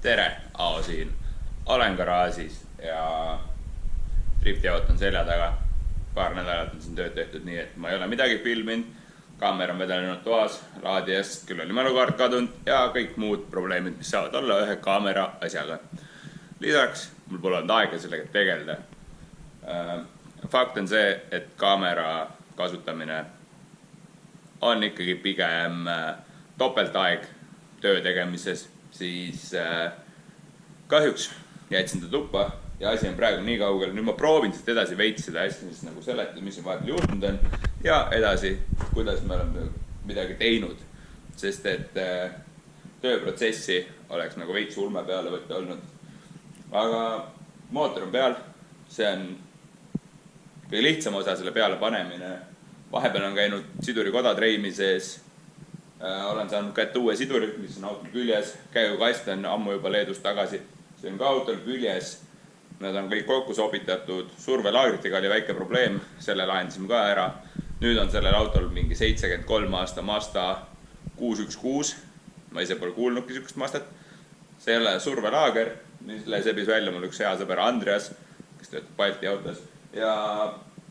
tere, Ao siin. Olen garaažis ja driftiauto on selja taga. Paar nädalat on siin tööd tehtud nii, et ma ei ole midagi filminud. Kaamera on vedelenud toas, raadiast, küll oli mälukaart kadunud ja kõik muud probleemid, mis saavad olla ühe kaamera asjaga. Lisaks, mul pole olnud aega sellega tegeleda. Fakt on see, et kaamera kasutamine on ikkagi pigem topeltaeg töö tegemises, siis kahjuks jätsin ta tuppa ja asi on praegu nii kaugel. Nüüd ma proovin siit edasi veits seda asja nagu seletada, mis siin vahepeal juhtunud on ja edasi, kuidas me oleme midagi teinud, sest et tööprotsessi oleks nagu veits ulme peale võtta olnud. Aga mootor on peal, see on kõige lihtsam osa selle peale panemine. Vahepeal on käinud sidurikoda treimi sees. Olen saanud kätte uue siduri, mis on autol küljes. Käigukast on ammu juba Leedust tagasi. See on ka autol küljes. Nad on kõik kokku sobitatud. Survelaagritega oli väike probleem. Selle lahendasime ka ära. Nüüd on sellel autol mingi 73 aasta Mazda 616. Ma ise pole kuulnudki sükust Mazdat. Selle survelaager, mille sebis välja mul üks hea sõber Andreas, kes töötab Balti autos. Ja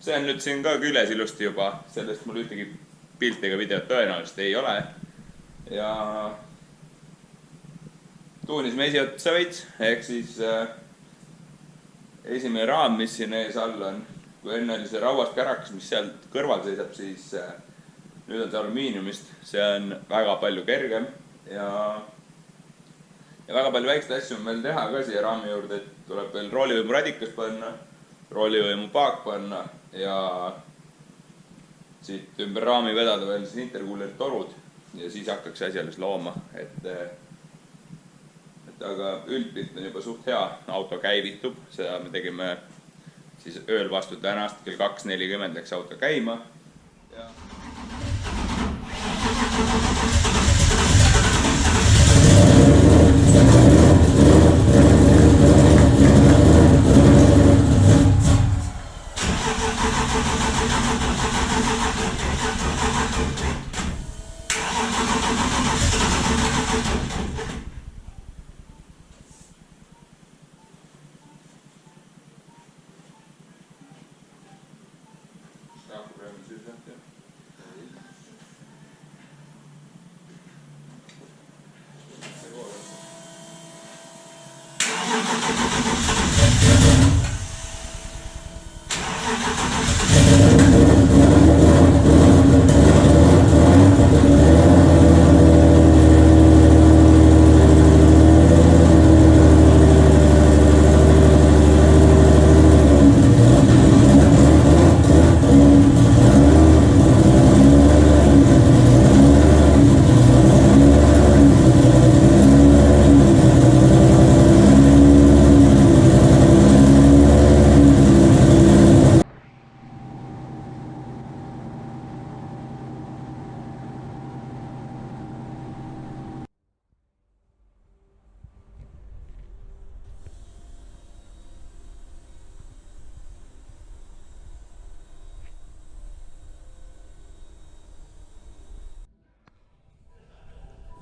see on nüüd siin ka küljes ilusti juba. Sellest mul ühtegi pilti ega videot tõenäoliselt ei ole. Ja tuunisime esiotsa veits, ehk siis esimene raam, mis siin ees all on, kui enne oli see rauast kärakas, mis sealt kõrval seisab, siis nüüd on see alumiiniumist. See on väga palju kergem ja väga palju väikseid asju on meil teha ka siia raami juurde, et tuleb veel roolivõimu radikas panna, roolivõimu paak panna ja siit ümber raami vedada veel siis intercooleri torud ja siis hakkaks asi alles looma, aga üldpilt on juba suht hea, auto käivitub, seda me tegime siis ööl vastu tänast, kell 2:40 läks auto käima. Ja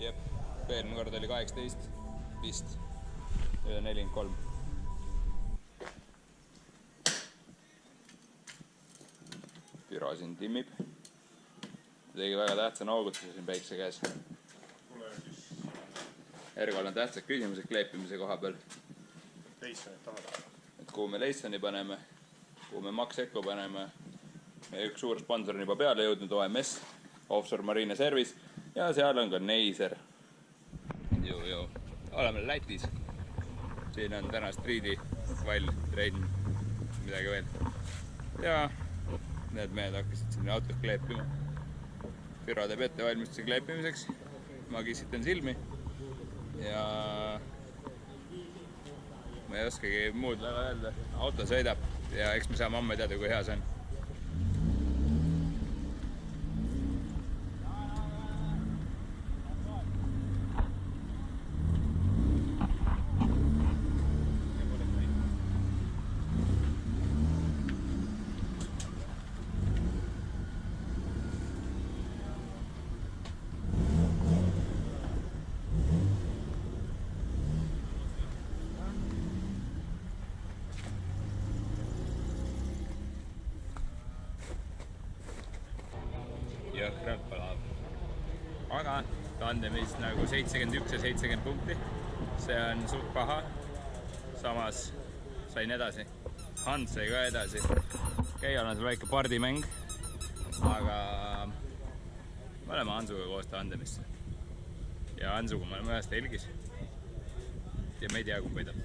jep, eelmine kord oli 18 vist, nüüd on 43. Pyro siin timmib. Tegi väga tähtsa noogutuse siin päikse käes. Ergal on tähtsad küsimused kleepimise koha peal. Leissonit tahad? Et kuhu me Leissoni paneme, kuhu me Max Eco paneme. Meie üks suur sponsor on juba peale jõudnud, OMS, Offshore Marine Service. Ja seal on ka Neiser. Oleme Lätis. Siin on täna striidi, vall, trenn, midagi veel. Ja need mehed hakkasid siin autos kleepima. Pyro teeb ette valmistuse kleepimiseks. Ma kissitan silmi. Ja ma ei oskagi muud väga öelda. Auto sõidab ja eks me saame amme teada, kui hea see on. Andemist nagu 71 ja 70 punkti. See on suht paha. Samas sain edasi. Hans sai ka edasi. Keial on seal väike pardimäng. Aga me oleme Hansuga koos Andemisse. Ja Hansuga me oleme ühes telgis. Ja me ei tea, kui võidab.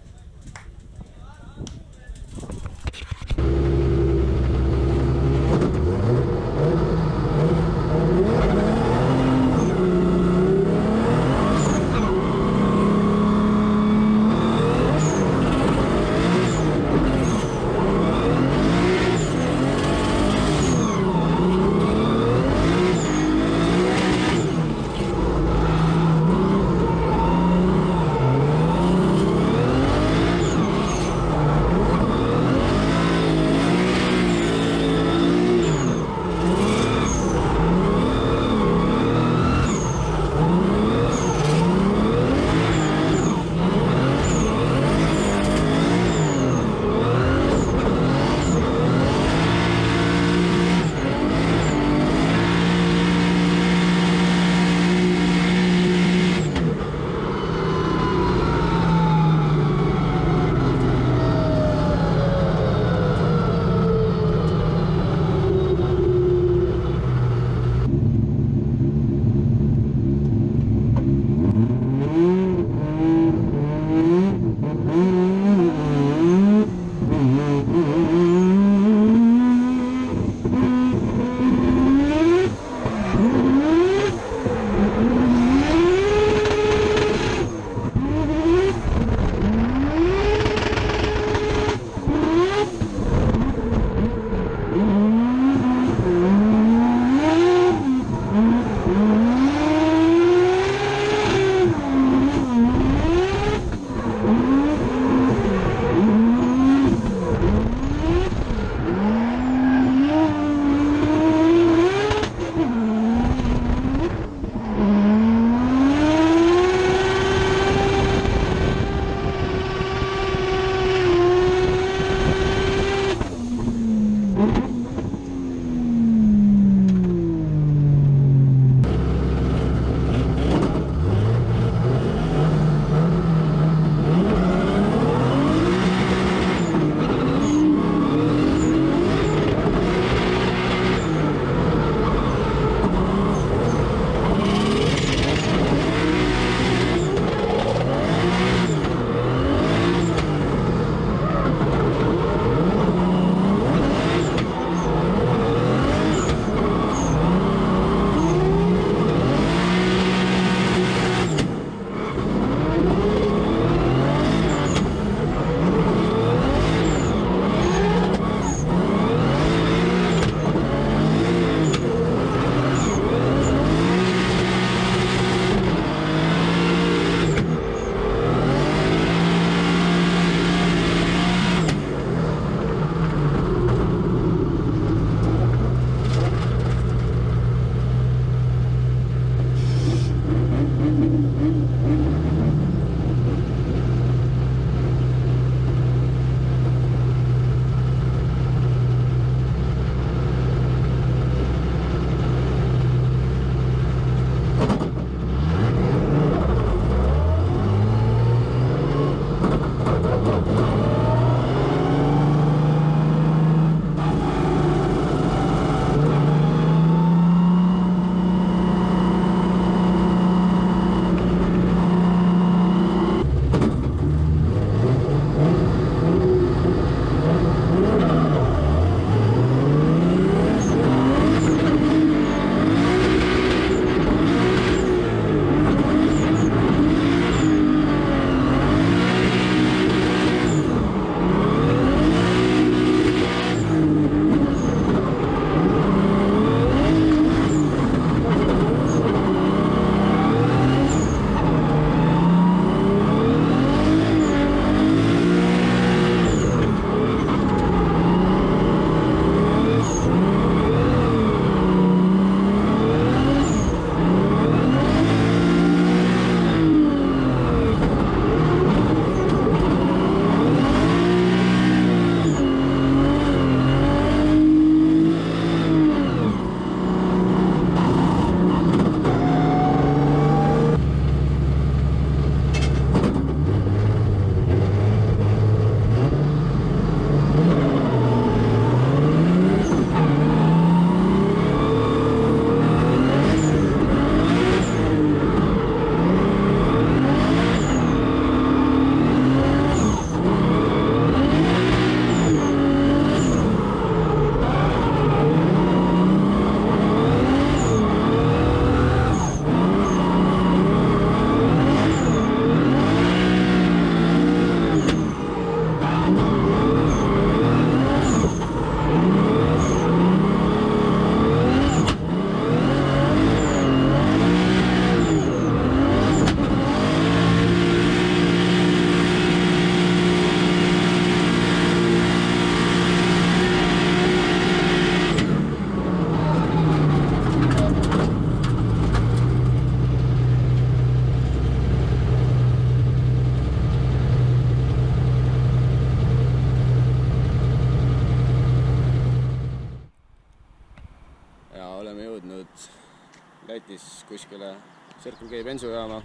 sõitis kuskile Circle K bensujaama.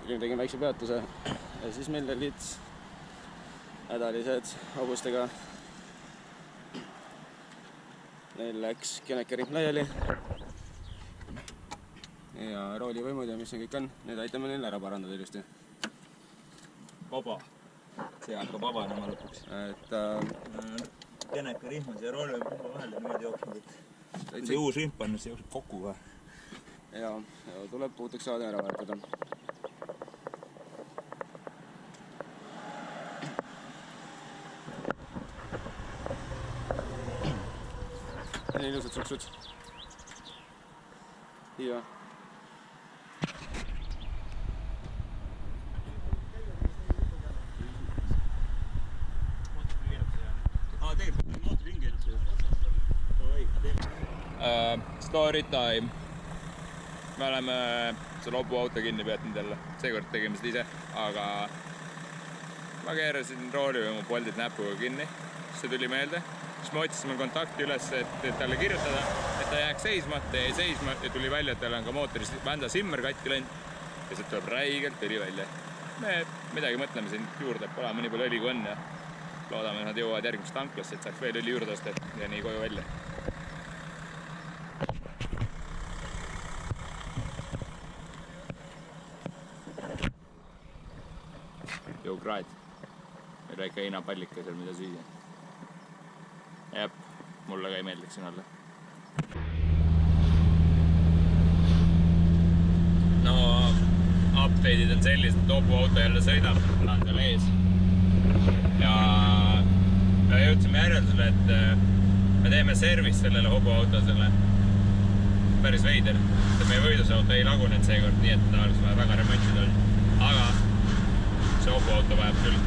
Tegin väikse peatuse ja siis meil olid hädalised hobustega. Neil läks Genekeri laiali ja roolivõimud ja mis see kõik on, need aitame neil ära parandada ilusti. Vaba. See hakkab vabanema lõpuks. Geneka rihmas ja roolivõimud vahel on niimoodi jooksnud, et see uus rihm pannud, see jookseb kokku ka. Ja tuleb puutuks saada ära vahetada. Nii ilusad suksud. Hiiva. Story time. Me oleme selle hobuauto kinni peatnud jälle. Seekord tegime seda ise, aga ma keerasin roolivõimu poldid näpuga kinni. See tuli meelde. Siis me otsisime kontakti üles, et talle kirjutada, et ta jääks seisma. Ta jäi seisma ja tuli välja, et tal on ka mootoris vända simmer katki läinud. Ja see tuleb räigelt tuli välja. Me midagi mõtleme siin juurde, et olema nii palju õli kui on ja loodame, nad jõuavad järgmist tanklasse, et saaks veel õli juurde osta ja nii koju välja. Jõukraad. Meil väike heinapallika seal, mida süüa. Jep, mulle ka ei meeldiks siin olla. No, update'id on sellised, et hobuauto jälle sõidab, on seal ees. Ja me jõudsime järeldusele, et me teeme service sellele hobuautosele. Päris veider. Meie võidusauto ei lagunenud seekord nii, et ta oleks väga remontid olnud. Aga see hobuauto vajab küll